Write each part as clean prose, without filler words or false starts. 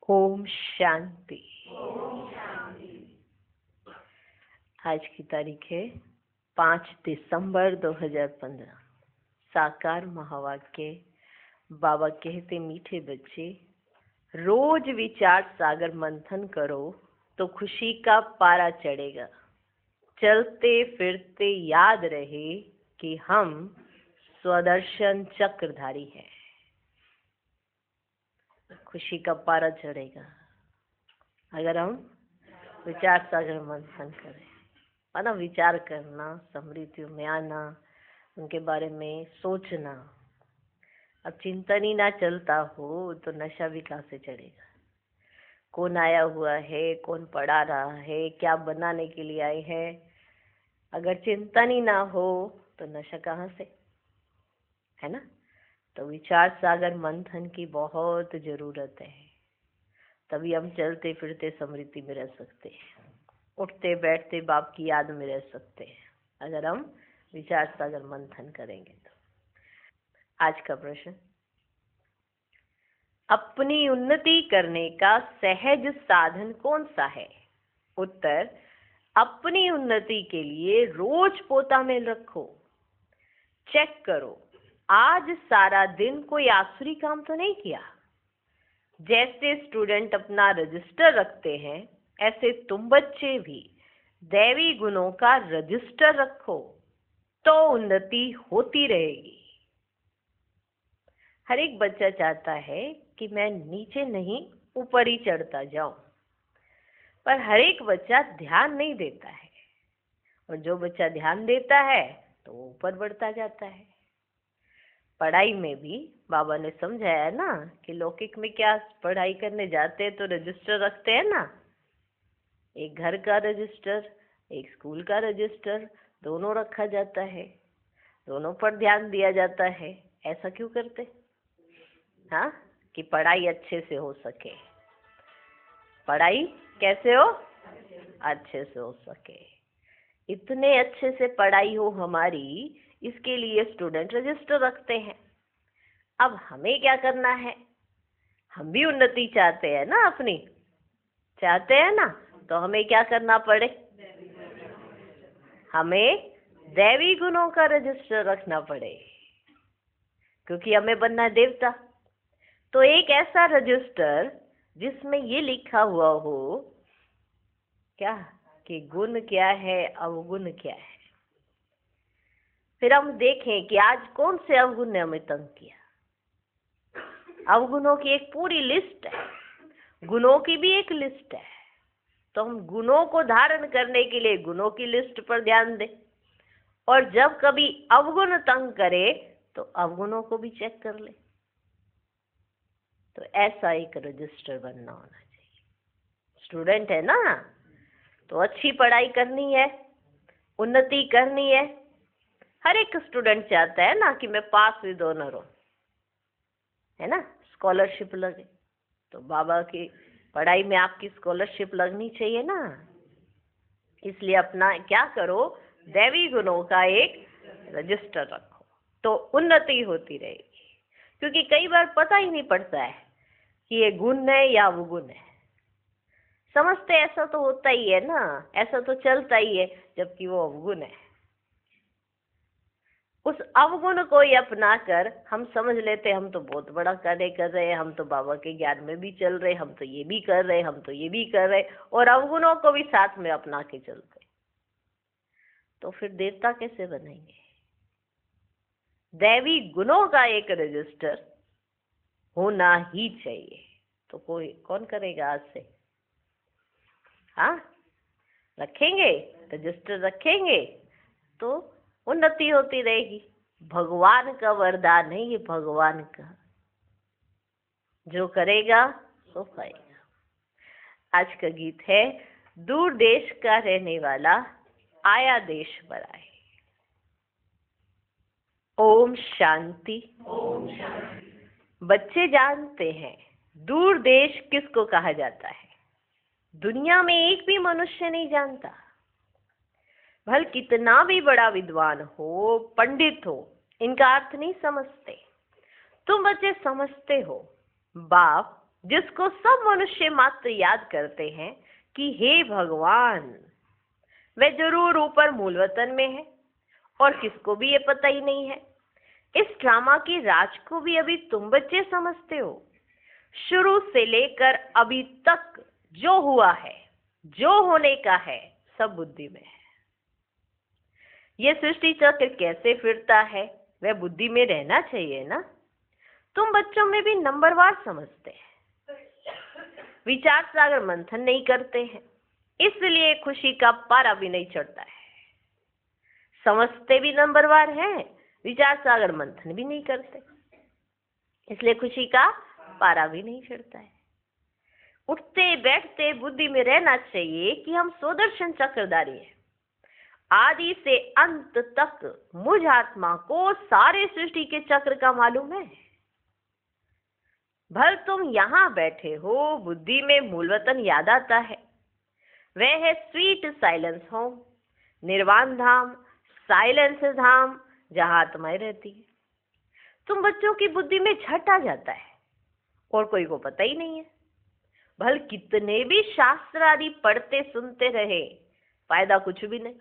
ओम शांति। आज की तारीख है 5 दिसंबर 2015। साकार महावाक्य। बाबा कहते, मीठे बच्चे, रोज विचार सागर मंथन करो तो खुशी का पारा चढ़ेगा। चलते फिरते याद रहे कि हम स्वदर्शन चक्रधारी हैं। खुशी का पारा चढ़ेगा अगर हम विचार सागर मंथन करें। है ना, विचार करना, स्मृतियों में आना, उनके बारे में सोचना। अब चिंतन ही ना चलता हो तो नशा भी कहाँ से चढ़ेगा। कौन आया हुआ है, कौन पढ़ा रहा है, क्या बनाने के लिए आए हैं, अगर चिंतन ही ना हो तो नशा कहाँ से, है ना। तो विचार सागर मंथन की बहुत जरूरत है, तभी हम चलते फिरते स्मृति में रह सकते हैं, उठते बैठते बाप की याद में रह सकते हैं, अगर हम विचार सागर मंथन करेंगे तो। आज का प्रश्न, अपनी उन्नति करने का सहज साधन कौन सा है? उत्तर, अपनी उन्नति के लिए रोज पोता मेल रखो। चेक करो आज सारा दिन कोई आसुरी काम तो नहीं किया। जैसे स्टूडेंट अपना रजिस्टर रखते हैं, ऐसे तुम बच्चे भी दैवी गुणों का रजिस्टर रखो तो उन्नति होती रहेगी। हर एक बच्चा चाहता है कि मैं नीचे नहीं ऊपर ही चढ़ता जाऊं, पर हर एक बच्चा ध्यान नहीं देता है, और जो बच्चा ध्यान देता है तो वो ऊपर बढ़ता जाता है। पढ़ाई में भी बाबा ने समझाया ना कि लौकिक में क्या पढ़ाई करने जाते हैं तो रजिस्टर रखते हैं ना, एक घर का रजिस्टर, एक स्कूल का रजिस्टर, दोनों रखा जाता है, दोनों पर ध्यान दिया जाता है। ऐसा क्यों करते? हाँ, कि पढ़ाई अच्छे से हो सके। पढ़ाई कैसे हो? अच्छे से हो सके, इतने अच्छे से पढ़ाई हो हमारी, इसके लिए स्टूडेंट रजिस्टर रखते हैं। अब हमें क्या करना है? हम भी उन्नति चाहते हैं ना, अपनी चाहते हैं ना, तो हमें क्या करना पड़े? हमें दैवी गुणों का रजिस्टर रखना पड़े, क्योंकि हमें बनना है देवता। तो एक ऐसा रजिस्टर जिसमें ये लिखा हुआ हो क्या कि गुण क्या है, अवगुण क्या है। फिर हम देखें कि आज कौन से अवगुण ने हमें तंग किया। अवगुणों की एक पूरी लिस्ट है, गुणों की भी एक लिस्ट है। तो हम गुणों को धारण करने के लिए गुणों की लिस्ट पर ध्यान दें, और जब कभी अवगुण तंग करे तो अवगुणों को भी चेक कर ले। तो ऐसा एक रजिस्टर बनना होना चाहिए। स्टूडेंट है ना, तो अच्छी पढ़ाई करनी है, उन्नति करनी है। हर एक स्टूडेंट चाहता है ना कि मैं पास विद ऑनर हूं, है ना, स्कॉलरशिप लगे। तो बाबा की पढ़ाई में आपकी स्कॉलरशिप लगनी चाहिए ना। इसलिए अपना क्या करो, दैवी गुणों का एक रजिस्टर रखो तो उन्नति होती रहेगी। क्योंकि कई बार पता ही नहीं पड़ता है कि ये गुण है या अवगुण है। समझते ऐसा तो होता ही है ना, ऐसा तो चलता ही है, जबकि वो अवगुण है। उस अवगुण को ही अपना कर हम समझ लेते हम तो बहुत बड़ा कार्य कर रहे हैं, हम तो बाबा के ज्ञान में भी चल रहे, हम तो ये भी कर रहे, हम तो ये भी कर रहे, और अवगुणों को भी साथ में अपना के चलते। तो फिर देवता कैसे बनेंगे? दैवी गुणों का एक रजिस्टर होना ही चाहिए। तो कोई कौन करेगा आज से? हाँ, रखेंगे, रजिस्टर रखेंगे तो उन्नति होती रहेगी। भगवान का वरदान है ये, भगवान का, जो करेगा सो पाएगा। आज का गीत है, दूर देश का रहने वाला आया देश पर आए। ओम शांति। ओम शांति। बच्चे जानते हैं दूर देश किसको कहा जाता है? दुनिया में एक भी मनुष्य नहीं जानता। भल कितना भी बड़ा विद्वान हो, पंडित हो, इनका अर्थ नहीं समझते। तुम बच्चे समझते हो। बाप जिसको सब मनुष्य मात्र याद करते हैं कि हे भगवान, वह जरूर ऊपर मूल वतन में है, और किसको भी ये पता ही नहीं है। इस ड्रामा के राज को भी अभी तुम बच्चे समझते हो। शुरू से लेकर अभी तक जो हुआ है, जो होने का है, सब बुद्धि में है। ये सृष्टि चक्र कैसे फिरता है वह बुद्धि में रहना चाहिए ना। तुम बच्चों में भी नंबरवार समझते हैं, विचार सागर मंथन नहीं करते हैं, इसलिए खुशी का पारा भी नहीं चढ़ता है। समझते भी नंबरवार हैं, विचार सागर मंथन भी नहीं करते, इसलिए खुशी का पारा भी नहीं चढ़ता है। उठते बैठते बुद्धि में रहना चाहिए कि हम स्वदर्शन चक्रधारी हैं। आदि से अंत तक मुझ आत्मा को सारे सृष्टि के चक्र का मालूम है। भल तुम यहाँ बैठे हो, बुद्धि में मूलवतन याद आता है। वह है स्वीट साइलेंस होम, निर्वाण धाम, साइलेंस धाम, जहाँ आत्माएं रहती है। तुम बच्चों की बुद्धि में झट आ जाता है और कोई को पता ही नहीं है। भल कितने भी शास्त्र आदि पढ़ते सुनते रहे, फायदा कुछ भी नहीं।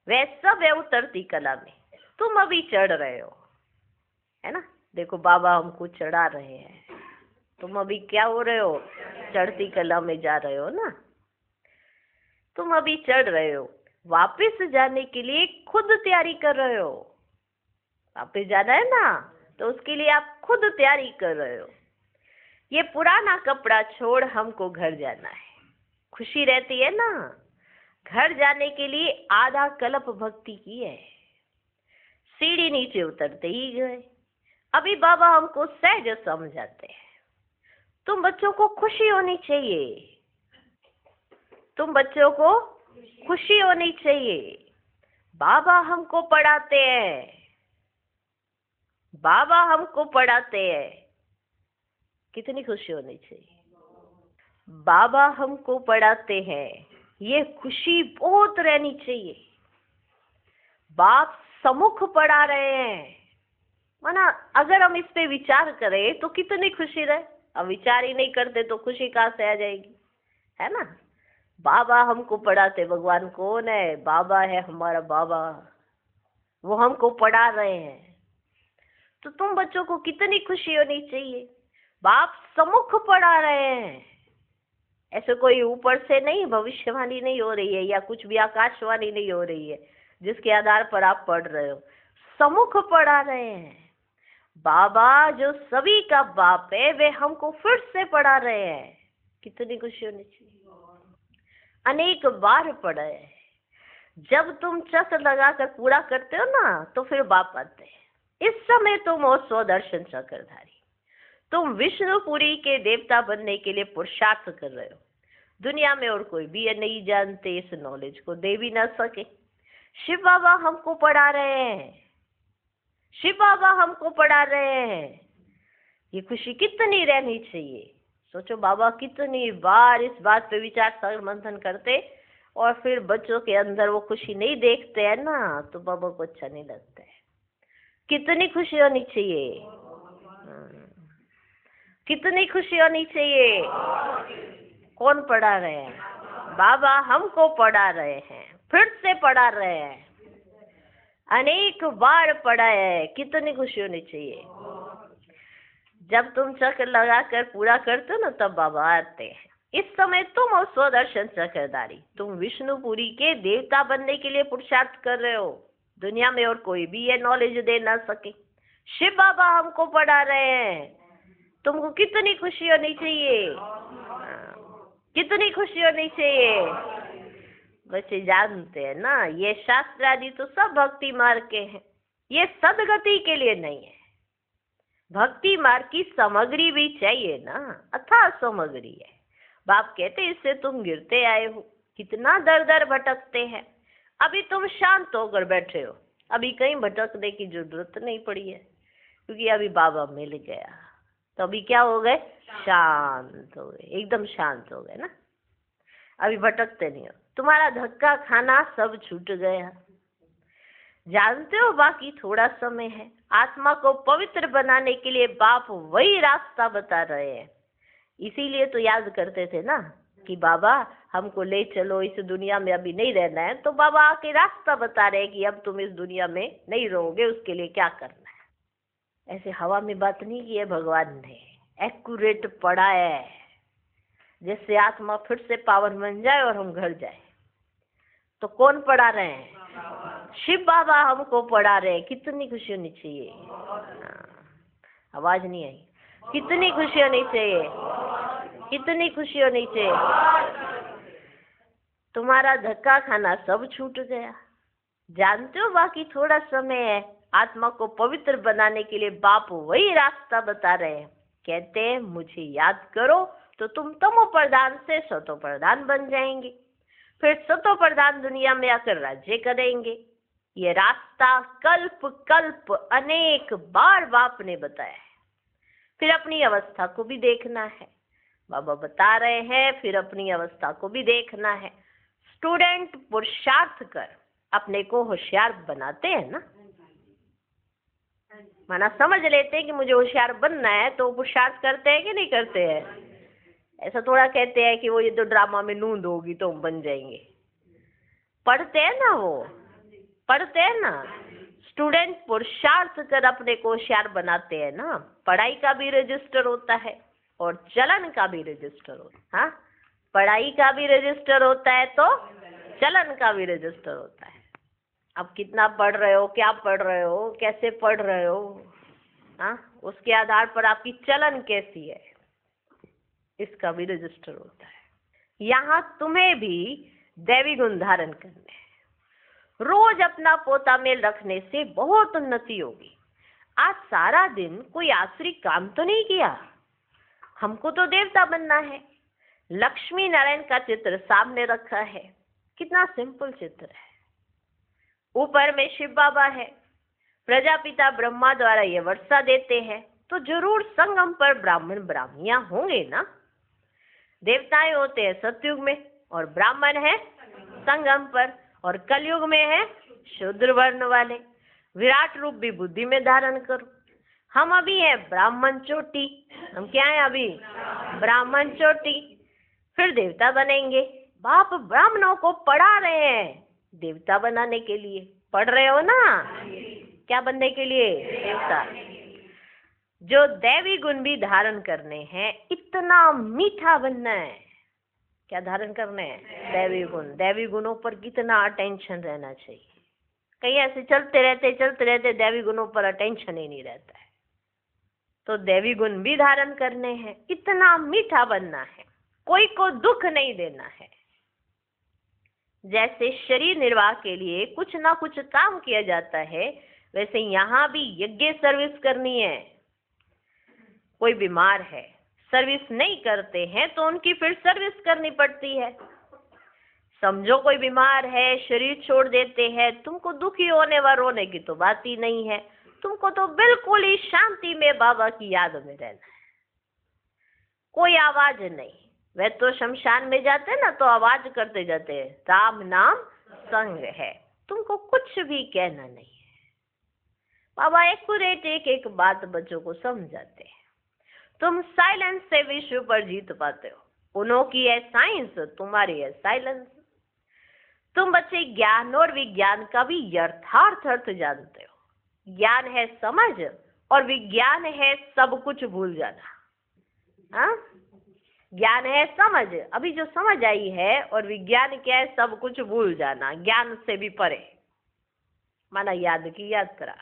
वह सब है उतरती कला में, तुम अभी चढ़ रहे हो, है ना। देखो बाबा हमको चढ़ा रहे हैं, तुम अभी क्या हो रहे हो, चढ़ती कला में जा रहे हो ना। तुम अभी चढ़ रहे हो, वापस जाने के लिए खुद तैयारी कर रहे हो। वापस जाना है ना, तो उसके लिए आप खुद तैयारी कर रहे हो। ये पुराना कपड़ा छोड़ हमको घर जाना है। खुशी रहती है ना। घर जाने के लिए आधा कल्प भक्ति की है। सीढ़ी नीचे उतरते ही गए। अभी बाबा हमको सहज समझाते हैं। तुम बच्चों को खुशी होनी चाहिए, तुम बच्चों को खुशी होनी चाहिए। बाबा हमको पढ़ाते हैं, बाबा हमको पढ़ाते हैं। कितनी खुशी होनी चाहिए। बाबा हमको पढ़ाते हैं, ये खुशी बहुत रहनी चाहिए। बाप सम्मुख पढ़ा रहे हैं, माना अगर हम इस पे विचार करें तो कितनी खुशी रहे। अब विचार ही नहीं करते तो खुशी कहाँ से आ जाएगी, है ना। बाबा हमको पढ़ाते, भगवान कौन है, बाबा है हमारा बाबा, वो हमको पढ़ा रहे हैं। तो तुम बच्चों को कितनी खुशी होनी चाहिए। बाप सम्मुख पढ़ा रहे हैं, ऐसे कोई ऊपर से नहीं भविष्यवाणी नहीं हो रही है, या कुछ भी आकाशवाणी नहीं हो रही है जिसके आधार पर आप पढ़ रहे हो। सम्मुख पढ़ा रहे हैं। बाबा जो सभी का बाप है, वे हमको फिर से पढ़ा रहे हैं। कितनी खुशी होनी चाहिए। अनेक बार पढ़ा है। जब तुम चक्र लगाकर पूरा करते हो ना, तो फिर बाप आते हैं। इस समय तुम हो स्वदर्शन चक्रधारी। तुम विष्णुपुरी के देवता बनने के लिए पुरुषार्थ कर रहे हो। दुनिया में और कोई भी ये नहीं जानते, इस नॉलेज को दे भी ना सके। शिव बाबा हमको पढ़ा रहे हैं, शिव बाबा हमको पढ़ा रहे हैं। ये खुशी कितनी रहनी चाहिए। सोचो बाबा कितनी बार इस बात पे विचार सागर मंथन करते, और फिर बच्चों के अंदर वो खुशी नहीं देखते हैं ना, तो बाबा को अच्छा नहीं लगता है। कितनी खुशी होनी चाहिए, कितनी खुशी होनी चाहिए। कौन पढ़ा रहे हैं, बाबा हमको पढ़ा रहे हैं, फिर से पढ़ा रहे हैं, अनेक बार पढ़ा है। कितनी खुशी होनी चाहिए। जब तुम चक्र लगाकर पूरा करते हो ना, तब बाबा आते हैं। इस समय तुम हो स्वदर्शन चक्रधारी। तुम विष्णुपुरी के देवता बनने के लिए पुरुषार्थ कर रहे हो। दुनिया में और कोई भी ये नॉलेज दे ना सके। शिव बाबा हमको पढ़ा रहे हैं। तुमको कितनी खुशी होनी चाहिए, कितनी खुशी होनी चाहिए। बच्चे जानते हैं ना, ये शास्त्र आदि तो सब भक्ति मार्ग के हैं, ये सदगति के लिए नहीं है। भक्ति मार्ग की सामग्री भी चाहिए ना, अथाह सामग्री है। बाप कहते इससे तुम गिरते आए हो, कितना दर दर भटकते हैं। अभी तुम शांत होकर बैठे हो, अभी कहीं भटकने की जरूरत नहीं पड़ी है, क्योंकि अभी बाबा मिल गया। तो अभी क्या हो गए, शांत हो गए, एकदम शांत हो गए ना। अभी भटकते नहीं हो। तुम्हारा धक्का खाना सब छूट गया। जानते हो बाकी थोड़ा समय है। आत्मा को पवित्र बनाने के लिए बाप वही रास्ता बता रहे हैं। इसीलिए तो याद करते थे ना कि बाबा हमको ले चलो, इस दुनिया में अभी नहीं रहना है। तो बाबा आके रास्ता बता रहे हैं कि अब तुम इस दुनिया में नहीं रहोगे, उसके लिए क्या करना है। ऐसे हवा में बात नहीं की है भगवान ने, एक्यूरेट पढ़ा है, जिससे आत्मा फिर से पावन बन जाए और हम घर जाए। तो कौन पढ़ा रहे हैं? शिव बाबा हमको पढ़ा रहे हैं। कितनी खुशी होनी चाहिए। आवाज नहीं आई। कितनी खुशी होनी चाहिए, कितनी खुशी होनी चाहिए। तुम्हारा धक्का खाना सब छूट गया। जानते हो बाकी थोड़ा समय है आत्मा को पवित्र बनाने के लिए। बाप वही रास्ता बता रहे हैं, कहते हैं मुझे याद करो तो तुम तमो प्रधान से सतो प्रधान बन जाएंगे, फिर सतो प्रधान दुनिया में आकर राज्य करेंगे। ये रास्ता कल्प कल्प अनेक बार बाप ने बताया है। फिर अपनी अवस्था को भी देखना है, बाबा बता रहे हैं, फिर अपनी अवस्था को भी देखना है। स्टूडेंट पुरुषार्थ कर अपने को होशियार बनाते हैं ना, माना समझ लेते हैं कि मुझे होशियार बनना है, तो पुरुषार्थ करते हैं कि नहीं करते हैं? ऐसा थोड़ा कहते हैं कि वो ये तो ड्रामा में नूंद होगी तो हम बन जाएंगे। पढ़ते हैं ना, वो पढ़ते हैं ना। स्टूडेंट पुरुषार्थ कर अपने को होशियार बनाते हैं ना। पढ़ाई का भी रजिस्टर होता है और चलन का भी रजिस्टर होता है। हाँ, पढ़ाई का भी रजिस्टर होता है तो चलन का भी रजिस्टर होता है। अब कितना पढ़ रहे हो, क्या पढ़ रहे हो, कैसे पढ़ रहे हो, हाँ, उसके आधार पर आपकी चलन कैसी है, इसका भी रजिस्टर होता है। यहाँ तुम्हें भी दैवी गुण धारण करने हैं। रोज अपना पोता मेल रखने से बहुत उन्नति होगी। आज सारा दिन कोई आसरी काम तो नहीं किया, हमको तो देवता बनना है। लक्ष्मी नारायण का चित्र सामने रखा है, कितना सिंपल चित्र है। ऊपर में शिव बाबा है, प्रजापिता ब्रह्मा द्वारा ये वर्षा देते हैं, तो जरूर संगम पर ब्राह्मण ब्राह्मणियां होंगे ना। देवताएं होते हैं सतयुग में और ब्राह्मण है संगम पर, और कलयुग में है शूद्र वर्ण वाले। विराट रूप भी बुद्धि में धारण करो। हम अभी है ब्राह्मण चोटी। हम क्या है अभी? ब्राह्मण चोटी। फिर देवता बनेंगे। बाप ब्राह्मणों को पढ़ा रहे हैं देवता बनाने के लिए। पढ़ रहे हो ना? क्या बनने के लिए? देवता। जो दैवी गुण भी धारण करने हैं, इतना मीठा बनना है। क्या धारण करने हैं? दैवी गुण। दैवी गुणों पर कितना अटेंशन रहना चाहिए। कहीं ऐसे चलते रहते दैवी गुणों पर अटेंशन ही नहीं रहता है। तो दैवी गुण भी धारण करने हैं, इतना मीठा बनना है, कोई को दुख नहीं देना है। जैसे शरीर निर्वाह के लिए कुछ ना कुछ काम किया जाता है, वैसे यहाँ भी यज्ञ सर्विस करनी है। कोई बीमार है, सर्विस नहीं करते हैं तो उनकी फिर सर्विस करनी पड़ती है। समझो कोई बीमार है, शरीर छोड़ देते हैं, तुमको दुखी होने व रोने की तो बात ही नहीं है। तुमको तो बिल्कुल ही शांति में बाबा की याद में रहना है। कोई आवाज नहीं। वे तो शमशान में जाते ना तो आवाज करते जाते हैं, राम नाम संग है। तुमको कुछ भी कहना नहीं है। बाबा एक्यूरेट एक एक बात बच्चों को समझाते हैं। तुम साइलेंस से विश्व पर जीत पाते हो। उन्हों की है साइंस, तुम्हारी है साइलेंस। तुम बच्चे ज्ञान और विज्ञान का भी यथार्थ अर्थ जानते हो। ज्ञान है समझ और विज्ञान है सब कुछ भूल जाना। हाँ, ज्ञान है समझ, अभी जो समझ आई है, और विज्ञान क्या है? सब कुछ भूल जाना, ज्ञान से भी परे। माना याद की याद करा,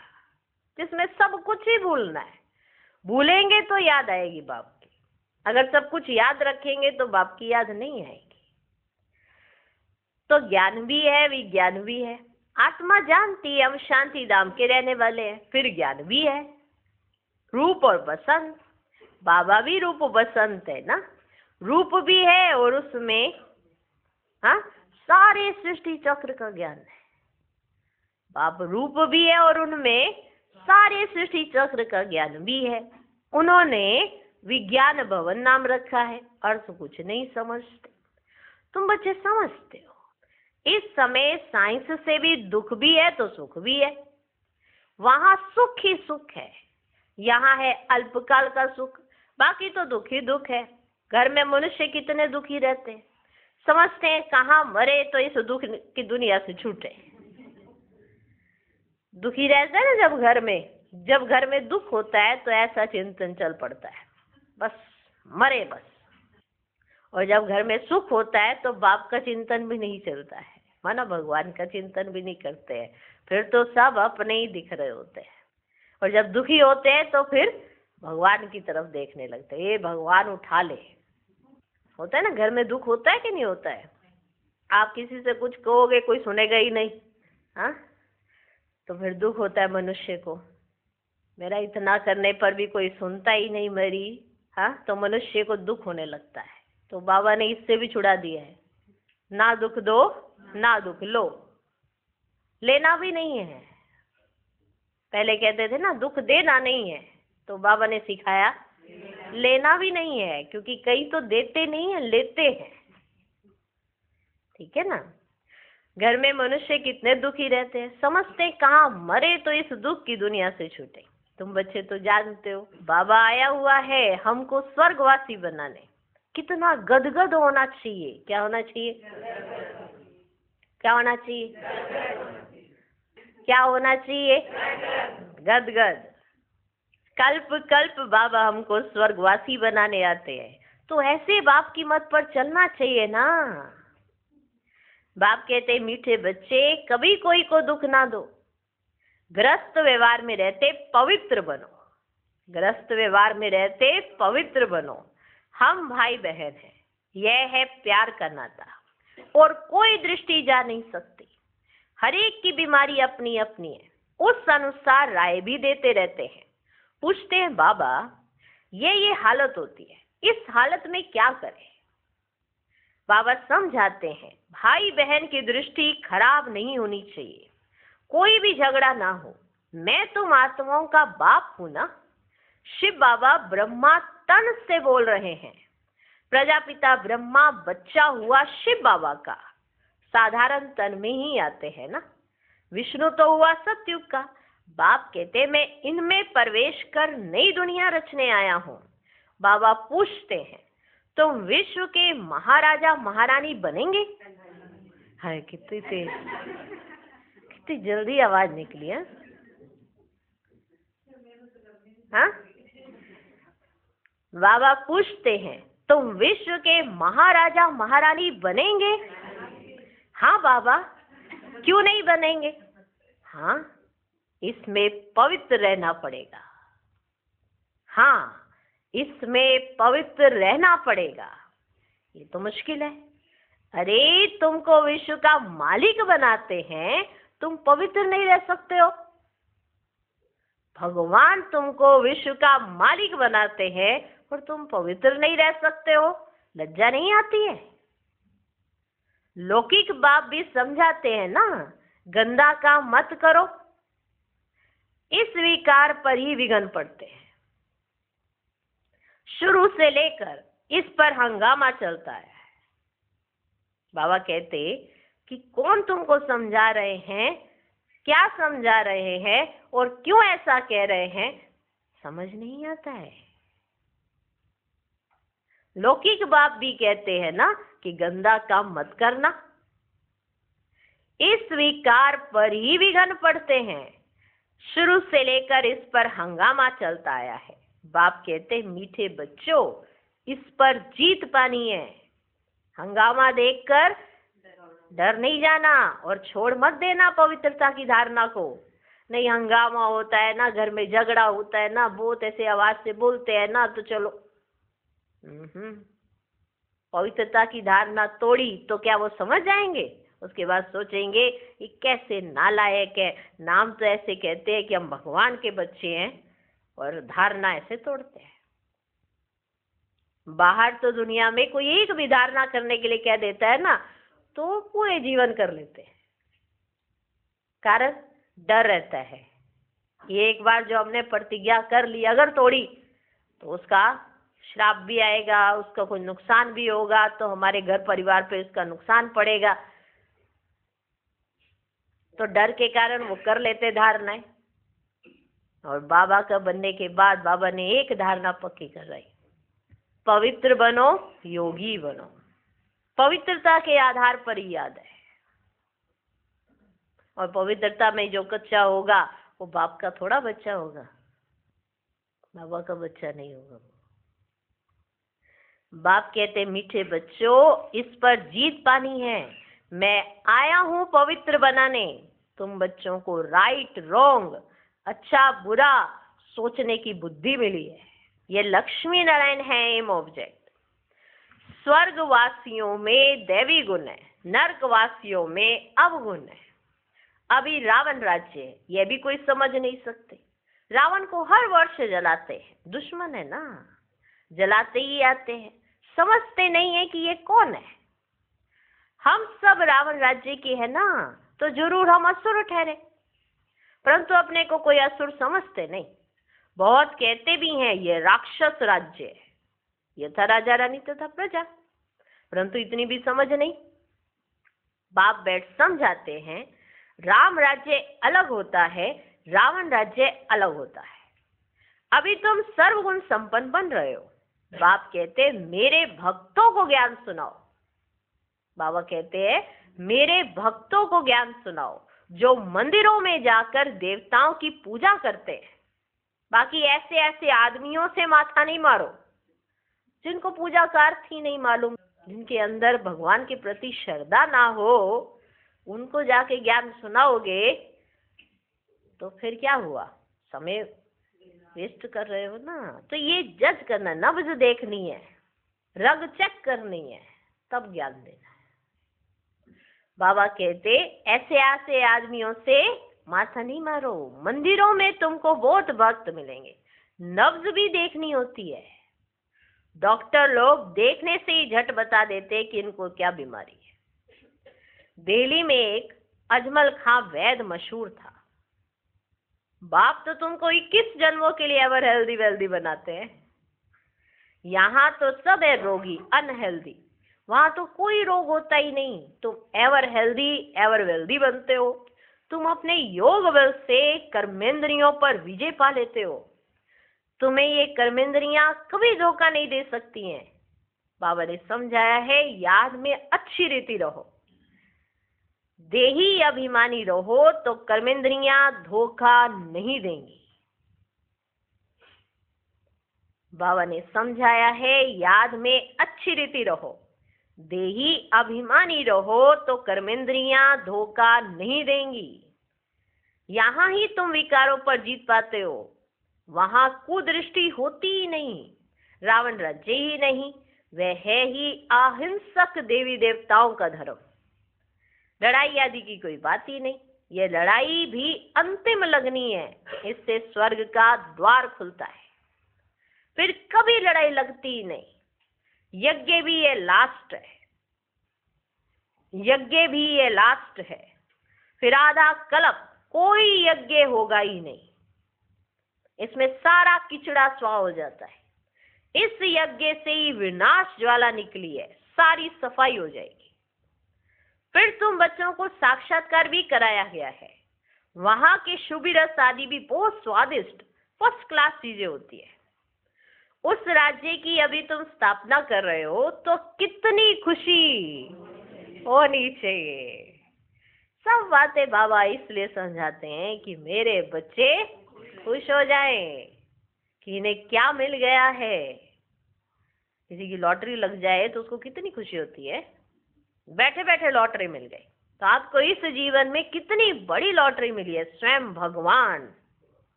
जिसमें सब कुछ ही भूलना है। भूलेंगे तो याद आएगी बाप की। अगर सब कुछ याद रखेंगे तो बाप की याद नहीं आएगी। तो ज्ञान भी है, विज्ञान भी है। आत्मा जानती है हम शांति धाम के रहने वाले हैं। फिर ज्ञान भी है, रूप और बसंत। बाबा भी रूप बसंत है ना। रूप भी है और उसमें हाँ सारे सृष्टि चक्र का ज्ञान है। बाप रूप भी है और उनमें सारे सृष्टि चक्र का ज्ञान भी है। उन्होंने विज्ञान भवन नाम रखा है। अर्थ कुछ नहीं समझते, तुम बच्चे समझते हो। इस समय साइंस से भी दुख भी है तो सुख भी है। वहां सुख ही सुख है, यहाँ है अल्पकाल का सुख, बाकी तो दुख ही दुख है। घर में मनुष्य कितने दुखी रहते हैं, समझते हैं कहाँ मरे तो इस दुख की दुनिया से छूटे। दुखी रहता है ना जब घर में दुख होता है तो ऐसा चिंतन चल पड़ता है, बस मरे बस। और जब घर में सुख होता है तो बाप का चिंतन भी नहीं चलता है, माना भगवान का चिंतन भी नहीं करते हैं, फिर तो सब अपने ही दिख रहे होते हैं। और जब दुखी होते हैं तो फिर भगवान की तरफ देखने लगते हैं, ये भगवान उठा ले। होता है ना, घर में दुख होता है कि नहीं होता है? आप किसी से कुछ कहोगे कोई सुनेगा ही नहीं, हाँ, तो फिर दुख होता है मनुष्य को, मेरा इतना करने पर भी कोई सुनता ही नहीं मेरी, हाँ, तो मनुष्य को दुख होने लगता है। तो बाबा ने इससे भी छुड़ा दिया है, ना दुख दो ना दुख लो, लेना भी नहीं है। पहले कहते थे ना दुख देना नहीं है, तो बाबा ने सिखाया लेना भी नहीं है, क्योंकि कई तो देते नहीं है, लेते हैं। ठीक है ना। घर में मनुष्य कितने दुखी रहते हैं, समझते कहाँ मरे तो इस दुख की दुनिया से छूटे। तुम बच्चे तो जानते हो बाबा आया हुआ है हमको स्वर्गवासी बनाने। कितना गदगद होना चाहिए, क्या होना चाहिए, क्या होना चाहिए, क्या होना चाहिए, गदगद। कल्प कल्प बाबा हमको स्वर्गवासी बनाने आते हैं, तो ऐसे बाप की मत पर चलना चाहिए ना। बाप कहते मीठे बच्चे कभी कोई को दुख ना दो, ग्रस्त व्यवहार में रहते पवित्र बनो, ग्रस्त व्यवहार में रहते पवित्र बनो। हम भाई बहन हैं, यह है प्यार का नाता, और कोई दृष्टि जा नहीं सकती। हर एक की बीमारी अपनी अपनी है, उस अनुसार राय भी देते रहते हैं। पूछते हैं बाबा ये हालत होती है, इस हालत में क्या करें? बाबा समझाते हैं भाई बहन की दृष्टि खराब नहीं होनी चाहिए, कोई भी झगड़ा ना हो। मैं तुम आत्माओं का बाप हूं ना। शिव बाबा ब्रह्मा तन से बोल रहे हैं, प्रजापिता ब्रह्मा बच्चा हुआ शिव बाबा का, साधारण तन में ही आते हैं ना। विष्णु तो हुआ सतयुग का। बाप कहते मैं इनमें प्रवेश कर नई दुनिया रचने आया हूँ। बाबा पूछते हैं तुम विश्व के महाराजा महारानी बनेंगे? हाय कितनी तेज, कितनी जल्दी आवाज निकली है, हाँ? बाबा पूछते हैं तुम विश्व के महाराजा महारानी बनेंगे? हाँ बाबा, क्यों नहीं बनेंगे? हाँ, इसमें पवित्र रहना पड़ेगा। हाँ, इसमें पवित्र रहना पड़ेगा। ये तो मुश्किल है। अरे तुमको विश्व का मालिक बनाते हैं, तुम पवित्र नहीं रह सकते हो। भगवान तुमको विश्व का मालिक बनाते हैं और तुम पवित्र नहीं रह सकते हो, लज्जा नहीं आती है? लौकिक बाप भी समझाते हैं ना, गंदा काम मत करो। इस विकार पर ही विघ्न पड़ते हैं। शुरू से लेकर इस पर हंगामा चलता है। बाबा कहते कि कौन तुमको समझा रहे हैं, क्या समझा रहे हैं और क्यों ऐसा कह रहे हैं, समझ नहीं आता है। लौकिक बाप भी कहते हैं ना कि गंदा काम मत करना। इस विकार पर ही विघ्न पड़ते हैं। शुरू से लेकर इस पर हंगामा चलता आया है। बाप कहते मीठे बच्चों, इस पर जीत पानी है। हंगामा देखकर डर नहीं जाना और छोड़ मत देना पवित्रता की धारणा को। नहीं, हंगामा होता है ना, घर में झगड़ा होता है ना, बहुत ऐसे आवाज से बोलते हैं ना, तो चलो पवित्रता की धारणा तोड़ी तो क्या वो समझ जाएंगे? उसके बाद सोचेंगे ये कैसे नालायक है, नाम तो ऐसे कहते हैं कि हम भगवान के बच्चे हैं और धारणा ऐसे तोड़ते हैं। बाहर तो दुनिया में कोई एक भी धारणा करने के लिए कह देता है ना, तो पूरे जीवन कर लेते हैं। कारण डर रहता है। ये एक बार जो हमने प्रतिज्ञा कर ली अगर तोड़ी तो उसका श्राप भी आएगा, उसका कोई नुकसान भी होगा, तो हमारे घर परिवार पे उसका नुकसान पड़ेगा। तो डर के कारण वो कर लेते धारणाएं। और बाबा का बनने के बाद बाबा ने एक धारणा पक्की कराई, पवित्र बनो, योगी बनो। पवित्रता के आधार पर ही याद है। और पवित्रता में जो कच्चा होगा वो बाप का थोड़ा बच्चा होगा, बाबा का बच्चा नहीं होगा। बाप कहते मीठे बच्चों, इस पर जीत पानी है। मैं आया हूं पवित्र बनाने। तुम बच्चों को राइट रॉन्ग, अच्छा बुरा सोचने की बुद्धि मिली है। ये लक्ष्मी नारायण है एम ऑब्जेक्ट। स्वर्गवासियों में दैवी गुण है, नरकवासियों में अवगुण है। अभी रावण राज्य है, यह भी कोई समझ नहीं सकते। रावण को हर वर्ष जलाते हैं, दुश्मन है ना, जलाते ही आते हैं, समझते नहीं है कि ये कौन है। हम सब रावण राज्य के हैं ना, तो जरूर हम असुर ठहरे, परंतु अपने को कोई असुर समझते नहीं। बहुत कहते भी हैं ये राक्षस राज्य है, ये था राजा रानी तथा प्रजा, परंतु इतनी भी समझ नहीं। बाप बैठ समझाते हैं राम राज्य अलग होता है, रावण राज्य अलग होता है। अभी तुम सर्वगुण संपन्न बन रहे हो। बाप कहते मेरे भक्तों को ज्ञान सुनाओ। बाबा कहते हैं मेरे भक्तों को ज्ञान सुनाओ, जो मंदिरों में जाकर देवताओं की पूजा करते हैं। बाकी ऐसे ऐसे आदमियों से माथा नहीं मारो जिनको पूजा का अर्थ ही नहीं मालूम, जिनके अंदर भगवान के प्रति श्रद्धा ना हो। उनको जाके ज्ञान सुनाओगे तो फिर क्या हुआ, समय वेस्ट कर रहे हो ना। तो ये जज करना, नब्ज देखनी है, रग चेक करनी है, तब ज्ञान देना है। बाबा कहते ऐसे ऐसे आदमियों से माथा नहीं मारो। मंदिरों में तुमको बहुत भक्त मिलेंगे, नब्ज भी देखनी होती है। डॉक्टर लोग देखने से ही झट बता देते कि इनको क्या बीमारी है। दिल्ली में एक अजमल खां वैद मशहूर था। बाप तो तुमको 21 जन्मों के लिए एवर हेल्दी वेल्दी बनाते हैं। यहाँ तो सब है रोगी, अनहेल्दी। वहां तो कोई रोग होता ही नहीं, तुम एवर हेल्दी एवर वेल्दी बनते हो। तुम अपने योग बल से कर्मेंद्रियों पर विजय पा लेते हो। तुम्हें ये कर्मेंद्रियां कभी धोखा नहीं दे सकती हैं। बाबा ने समझाया है याद में अच्छी रीति रहो, देही अभिमानी रहो तो कर्मेंद्रियां धोखा नहीं देंगी। बाबा ने समझाया है याद में अच्छी रीति रहो, देही अभिमानी रहो तो कर्मेंद्रियां धोखा नहीं देंगी। यहां ही तुम विकारों पर जीत पाते हो, वहां कुदृष्टि होती ही नहीं। रावण राज्य ही नहीं, वह है ही अहिंसक देवी देवताओं का धर्म। लड़ाई आदि की कोई बात ही नहीं। ये लड़ाई भी अंतिम लगनी है, इससे स्वर्ग का द्वार खुलता है, फिर कभी लड़ाई लगती ही नहीं। यज्ञ भी ये लास्ट है, यज्ञ भी ये लास्ट है, फिर आधा कल्प कोई यज्ञ होगा ही नहीं। इसमें सारा किचड़ा स्वा हो जाता है। इस यज्ञ से ही विनाश ज्वाला निकली है, सारी सफाई हो जाएगी। फिर तुम बच्चों को साक्षात्कार भी कराया गया है। वहां के शुभ रस आदि भी बहुत स्वादिष्ट फर्स्ट क्लास चीजें होती है। उस राज्य की अभी तुम स्थापना कर रहे हो तो कितनी खुशी होनी चाहिए। सब बातें बाबा इसलिए समझाते हैं कि मेरे बच्चे खुश हो जाएं कि इन्हें क्या मिल गया है। किसी की लॉटरी लग जाए तो उसको कितनी खुशी होती है, बैठे बैठे लॉटरी मिल गई। तो आपको इस जीवन में कितनी बड़ी लॉटरी मिली है, स्वयं भगवान।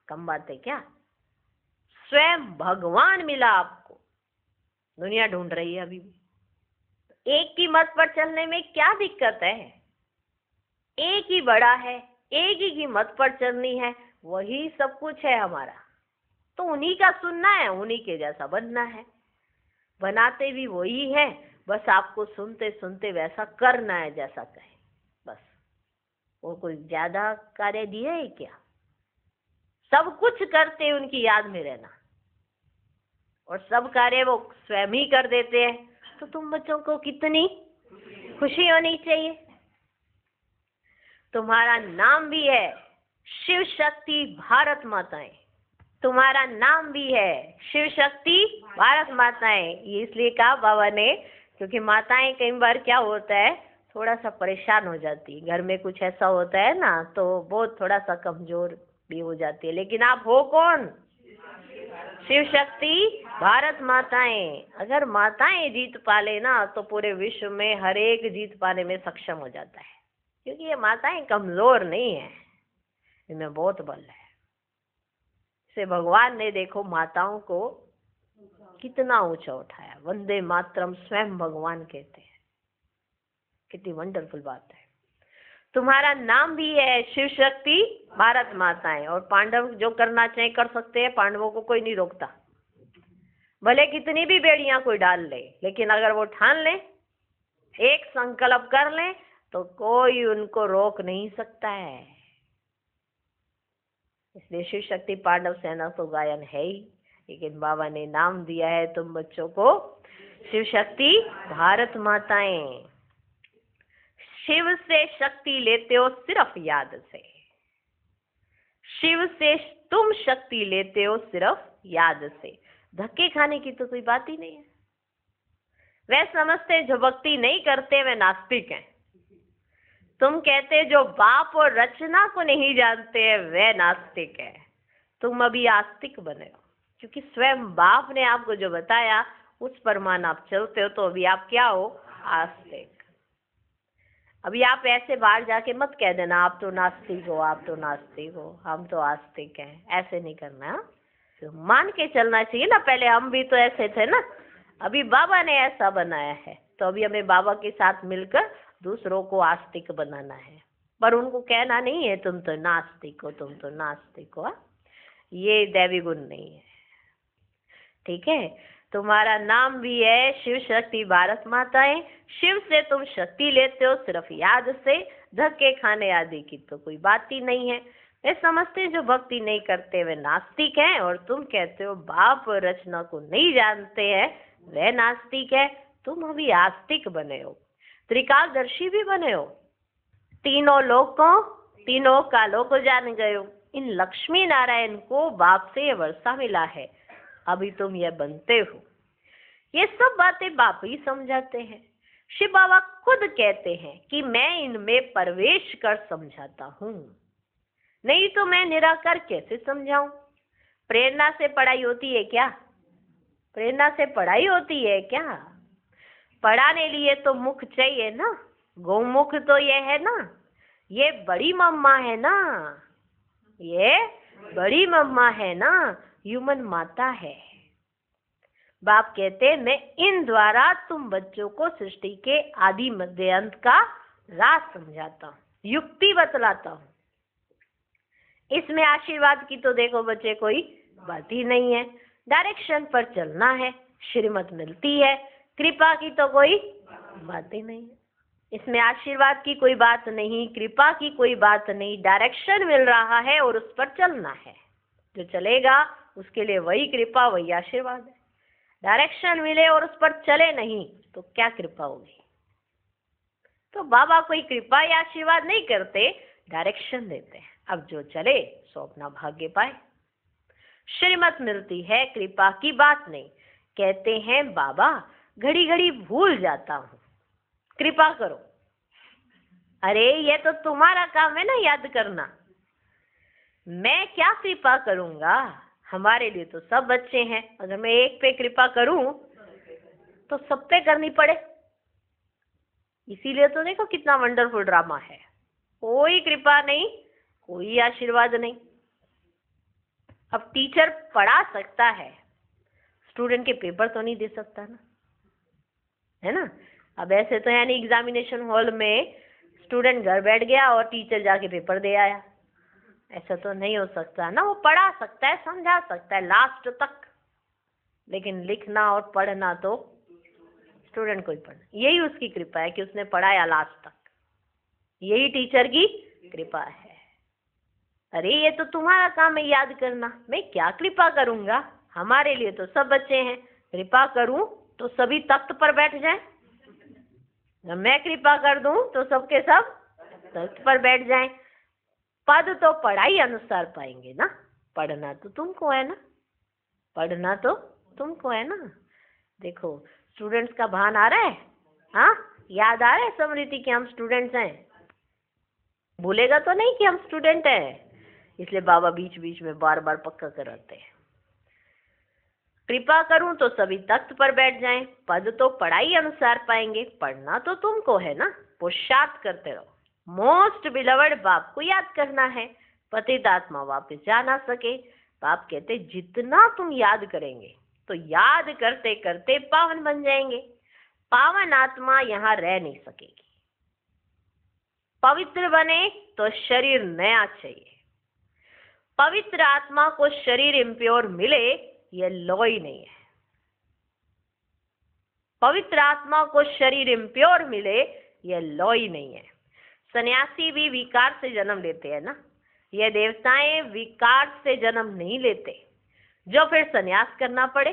कम बात है क्या, स्वयं भगवान मिला आपको। दुनिया ढूंढ रही है अभी भी। एक की मत पर चलने में क्या दिक्कत है, एक ही बड़ा है, एक ही की मत पर चलनी है, वही सब कुछ है हमारा। तो उन्हीं का सुनना है, उन्हीं के जैसा बनना है। बनाते भी वही है, बस आपको सुनते सुनते वैसा करना है जैसा कहे, बस। वो कोई ज्यादा कार्य दिए है क्या? सब कुछ करते उनकी याद में रहना, और सब कार्य वो स्वयं ही कर देते हैं। तो तुम बच्चों को कितनी खुशी होनी चाहिए। तुम्हारा नाम भी है शिव शक्ति भारत माताएं। तुम्हारा नाम भी है शिव शक्ति भारत माताएं। ये इसलिए कहा बाबा ने क्योंकि माताएं कई बार क्या होता है थोड़ा सा परेशान हो जाती है, घर में कुछ ऐसा होता है ना तो वो थोड़ा सा कमजोर भी हो जाती है। लेकिन आप हो कौन? शिव शक्ति भारत माताएं। अगर माताएं जीत पाले ना तो पूरे विश्व में हर एक जीत पाने में सक्षम हो जाता है, क्योंकि ये माताएं कमजोर नहीं है, इनमें बहुत बल है। से भगवान ने देखो माताओं को कितना ऊंचा उठाया, वंदे मातरम स्वयं भगवान कहते हैं। कितनी वंडरफुल बात है। तुम्हारा नाम भी है शिव शक्ति भारत माताएं। और पांडव जो करना चाहे कर सकते हैं, पांडवों को कोई नहीं रोकता, भले कितनी भी बेड़ियां कोई डाल ले, लेकिन अगर वो ठान ले, एक संकल्प कर ले, तो कोई उनको रोक नहीं सकता है। इसलिए शिव शक्ति पांडव सेना तो गायन है ही, लेकिन बाबा ने नाम दिया है तुम बच्चों को शिव शक्ति भारत माताएं। शिव से शक्ति लेते हो सिर्फ याद से, शिव से तुम शक्ति लेते हो सिर्फ याद से। धक्के खाने की तो कोई बात ही नहीं है। वे समझते जो भक्ति नहीं करते वे नास्तिक हैं। तुम कहते जो बाप और रचना को नहीं जानते हैं वे नास्तिक है। तुम अभी आस्तिक बने हो, क्योंकि स्वयं बाप ने आपको जो बताया उस प्रमाण आप चलते हो, तो अभी आप क्या हो? आस्तिक। अभी आप ऐसे बाहर जाके मत कह देना आप तो नास्तिक हो, आप तो नास्तिक हो, हम तो आस्तिक हैं। ऐसे नहीं करना, तो मान के चलना चाहिए ना। पहले हम भी तो ऐसे थे ना, अभी बाबा ने ऐसा बनाया है, तो अभी हमें बाबा के साथ मिलकर दूसरों को आस्तिक बनाना है। पर उनको कहना नहीं है तुम तो नास्तिक हो, तुम तो नास्तिक हो। ये दैवी गुण नहीं है, ठीक है। तुम्हारा नाम भी है शिव शक्ति भारत माताएं। शिव से तुम शक्ति लेते हो सिर्फ याद से, धक्के खाने आदि की तो कोई बात ही नहीं है। वे समझते जो भक्ति नहीं करते वे नास्तिक हैं, और तुम कहते हो बाप रचना को नहीं जानते हैं वे नास्तिक है। तुम अभी आस्तिक बने हो, त्रिकालदर्शी भी बने हो, तीनों लोकों तीनों कालों को जान गए हो। इन लक्ष्मी नारायण को बाप से ये वर्षा मिला है, अभी तुम ये बनते हो। ये सब बातें बाप ही समझाते हैं। शिव बाबा खुद कहते हैं कि मैं इनमें प्रवेश कर समझाता हूँ, नहीं तो मैं निराकार कैसे समझाऊं। प्रेरणा से पढ़ाई होती है क्या? प्रेरणा से पढ़ाई होती है क्या? पढ़ाने लिए तो मुख चाहिए ना, गौमुख तो ये है ना, ये बड़ी मम्मा है ना, ये बड़ी मम्मा है ना, ह्यूमन माता है। बाप कहते हैं मैं इन द्वारा तुम बच्चों को सृष्टि के आदि मध्य अंत का राज समझाता हूँ, युक्ति बतलाता हूँ। इसमें आशीर्वाद की तो देखो बच्चे कोई बात ही नहीं है, डायरेक्शन पर चलना है, श्रीमत मिलती है। कृपा की तो कोई बात ही नहीं है, इसमें आशीर्वाद की कोई बात नहीं, कृपा की कोई बात नहीं। डायरेक्शन मिल रहा है और उस पर चलना है। जो चलेगा उसके लिए वही कृपा वही आशीर्वाद है। डायरेक्शन मिले और उस पर चले नहीं तो क्या कृपा होगी? तो बाबा कोई कृपा या आशीर्वाद नहीं करते, डायरेक्शन देते हैं। अब जो चले सो अपना भाग्य पाए। श्रीमत मिलती है, कृपा की बात नहीं। कहते हैं बाबा घड़ी घड़ी भूल जाता हूँ, कृपा करो। अरे ये तो तुम्हारा काम है ना याद करना, मैं क्या कृपा करूंगा? हमारे लिए तो सब बच्चे हैं, अगर मैं एक पे कृपा करूं तो सब पे करनी पड़े। इसीलिए तो देखो कितना वंडरफुल ड्रामा है। कोई कृपा नहीं, कोई आशीर्वाद नहीं। अब टीचर पढ़ा सकता है, स्टूडेंट के पेपर तो नहीं दे सकता ना, है ना। अब ऐसे तो यानी एग्जामिनेशन हॉल में स्टूडेंट घर बैठ गया और टीचर जाके पेपर दे आया, ऐसा तो नहीं हो सकता ना। वो पढ़ा सकता है, समझा सकता है लास्ट तक, लेकिन लिखना और पढ़ना तो स्टूडेंट को ही पढ़ना। यही उसकी कृपा है कि उसने पढ़ाया लास्ट तक, यही टीचर की कृपा है। अरे ये तो तुम्हारा काम है याद करना, मैं क्या कृपा करूंगा? हमारे लिए तो सब बच्चे हैं, कृपा करूं तो सभी तख्त पर बैठ जाएं, जब मैं कृपा कर दूं तो सबके सब तख्त पर बैठ जाएं। पद तो पढ़ाई अनुसार पाएंगे ना, पढ़ना तो तुमको है ना, पढ़ना तो तुमको है ना। देखो स्टूडेंट्स का भान आ रहा है, हाँ याद आ रहा है समृति कि हम स्टूडेंट्स हैं, भूलेगा तो नहीं कि हम स्टूडेंट हैं। इसलिए बाबा बीच बीच में बार बार पक्का कराते हैं। कृपा करूं तो सभी तख्त पर बैठ जाएं, पद तो पढ़ाई अनुसार पाएंगे, पढ़ना तो तुमको है ना, पुरुषार्थ करते रहो। मोस्ट बिलवड बाप को याद करना है, पतित आत्मा वापस जा ना सके। बाप कहते जितना तुम याद करेंगे तो याद करते करते पावन बन जाएंगे। पावन आत्मा यहाँ रह नहीं सकेगी। पवित्र बने तो शरीर नया चाहिए। पवित्र आत्मा को शरीर इम्प्योर मिले यह लॉ ही नहीं है। पवित्र आत्मा को शरीर इम्प्योर मिले यह लॉ ही नहीं है। सन्यासी भी विकार से जन्म लेते हैं ना, ये देवताएं विकार से जन्म नहीं लेते जो फिर सन्यास करना पड़े।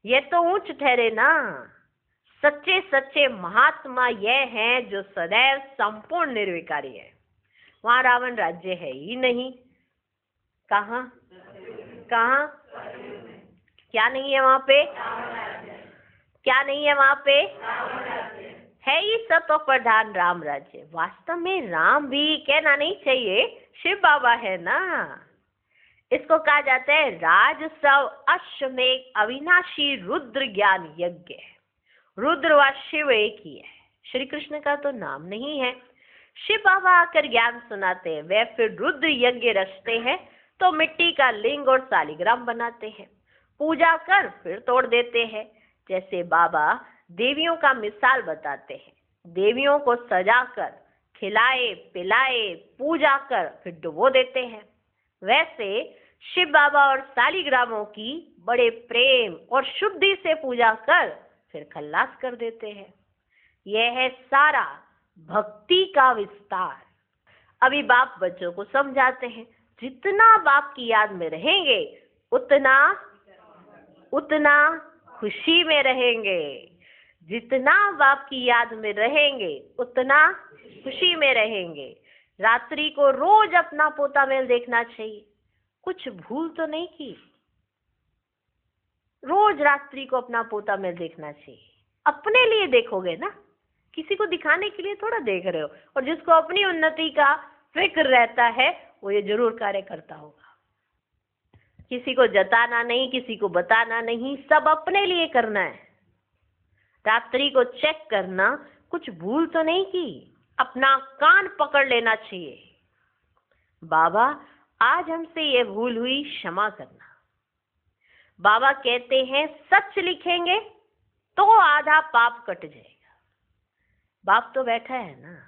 ये तो ऊंच ठहरे ना। सच्चे सच्चे महात्मा यह हैं जो सदैव संपूर्ण निर्विकारी है। वहां रावण राज्य है ही नहीं। कहाँ कहाँ क्या नहीं है वहां पे, क्या नहीं है वहां पे, है ही सत्व प्रधान राम राज्य। वास्तव में राम भी कहना नहीं चाहिए, शिव बाबा है ना। इसको कहा जाता है राजसव अश्वमेघ अविनाशी रुद्र ज्ञान यज्ञ। रुद्र व शिव एक ही है, श्री कृष्ण का तो नाम नहीं है। शिव बाबा आकर ज्ञान सुनाते हैं, वे फिर रुद्र यज्ञ रचते हैं, तो मिट्टी का लिंग और सालिग्राम बनाते हैं, पूजा कर फिर तोड़ देते हैं। जैसे बाबा देवियों का मिसाल बताते हैं, देवियों को सजाकर खिलाए पिलाए पूजा कर फिर डुबो देते हैं, वैसे शिव बाबा और सालिग्रामों की बड़े प्रेम और शुद्धि से पूजा कर फिर खल्लास कर देते हैं। यह है सारा भक्ति का विस्तार। अभी बाप बच्चों को समझाते हैं, जितना बाप की याद में रहेंगे उतना उतना खुशी में रहेंगे। जितना बाप की याद में रहेंगे उतना खुशी में रहेंगे। रात्रि को रोज अपना पोता मेल देखना चाहिए, कुछ भूल तो नहीं की। रोज रात्रि को अपना पोता मेल देखना चाहिए। अपने लिए देखोगे ना, किसी को दिखाने के लिए थोड़ा देख रहे हो। और जिसको अपनी उन्नति का फिक्र रहता है वो ये जरूर कार्य करता होगा। किसी को जताना नहीं, किसी को बताना नहीं, सब अपने लिए करना है। रात्रि को चेक करना, कुछ भूल तो नहीं की, अपना कान पकड़ लेना चाहिए। बाबा आज हमसे ये भूल हुई, क्षमा करना। बाबा कहते हैं सच लिखेंगे तो आधा पाप कट जाएगा। बाप तो बैठा है ना।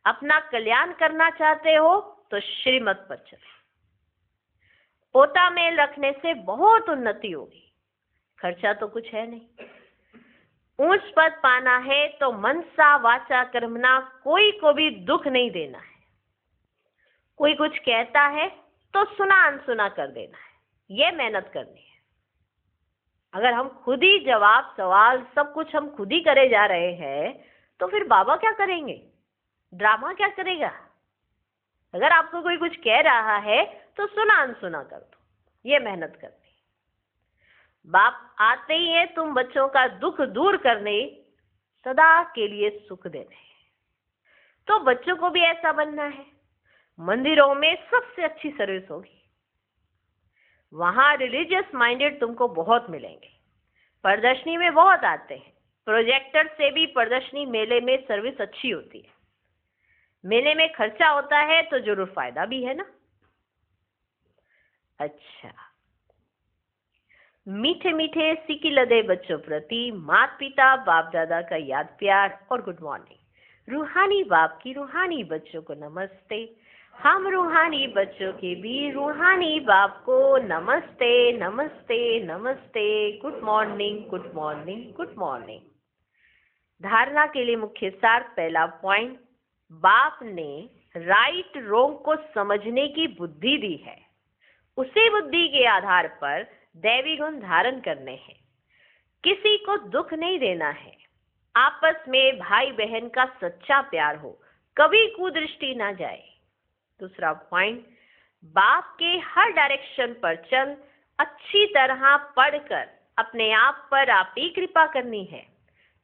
अपना कल्याण करना चाहते हो तो श्रीमत पर चलो। पोता मेल रखने से बहुत उन्नति होगी, खर्चा तो कुछ है नहीं। ऊंच पद पाना है तो मनसा वाचा कर्मना कोई को भी दुख नहीं देना है। कोई कुछ कहता है तो सुना अनसुना कर देना है, ये मेहनत करनी है। अगर हम खुद ही जवाब सवाल सब कुछ हम खुद ही करे जा रहे हैं तो फिर बाबा क्या करेंगे, ड्रामा क्या करेगा। अगर आपको कोई कुछ कह रहा है तो सुना अनसुना कर दो, ये मेहनत करनी है। बाप आते ही है तुम बच्चों का दुख दूर करने, सदा के लिए सुख देने। तो बच्चों को भी ऐसा बनना है। मंदिरों में सबसे अच्छी सर्विस होगी, वहां रिलीजियस माइंडेड तुमको बहुत मिलेंगे। प्रदर्शनी में बहुत आते हैं, प्रोजेक्टर से भी प्रदर्शनी मेले में सर्विस अच्छी होती है। मेले में खर्चा होता है तो जरूर फायदा भी है ना। अच्छा, मीठे मीठे सिकी लदे बच्चों प्रति माता पिता बाप दादा का याद प्यार और गुड मॉर्निंग। रूहानी बाप की रूहानी बच्चों को नमस्ते। हम रूहानी बच्चों के भी रूहानी बाप को नमस्ते नमस्ते नमस्ते। Good morning good morning good morning. धारणा के लिए मुख्य सार, पहला पॉइंट, बाप ने राइट रोंग को समझने की बुद्धि दी है। उसी बुद्धि के आधार पर दैवी गुण धारण करने हैं। किसी को दुख नहीं देना है। आपस में भाई बहन का सच्चा प्यार हो, कभी कुदृष्टि ना जाए। दूसरा पॉइंट, बाप के हर डायरेक्शन पर चल, अच्छी तरह पढ़कर अपने आप पर आप ही कृपा करनी है।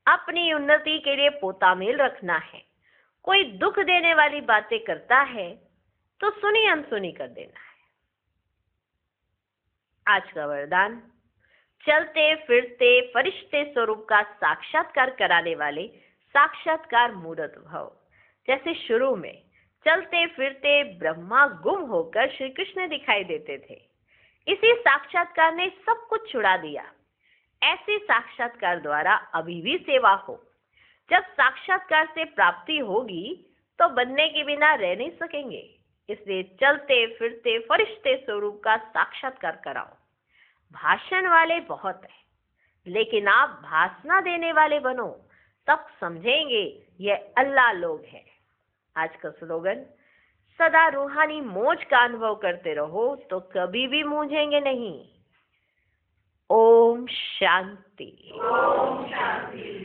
अपनी उन्नति के लिए पोतामेल रखना है। कोई दुख देने वाली बातें करता है तो सुनी अनसुनी कर देना है। आज का वरदान, चलते फिरते फरिश्ते स्वरूप का साक्षात्कार कराने वाले साक्षात्कार मूर्त भव। जैसे शुरू में चलते फिरते ब्रह्मा गुम होकर श्री कृष्ण दिखाई देते थे, इसी साक्षात्कार ने सब कुछ छुड़ा दिया। ऐसे साक्षात्कार द्वारा अभी भी सेवा हो। जब साक्षात्कार से प्राप्ति होगी तो बनने के बिना रह नहीं सकेंगे। इसलिए चलते फिरते फरिश्ते स्वरूप का साक्षात्कार कराओ। भाषण वाले बहुत है, लेकिन आप भाषण देने वाले बनो, तब समझेंगे ये अल्लाह लोग हैं। आज का स्लोगन, सदा रूहानी मौज का अनुभव करते रहो तो कभी भी मूंझेंगे नहीं। ओम शांति। ओम शांति।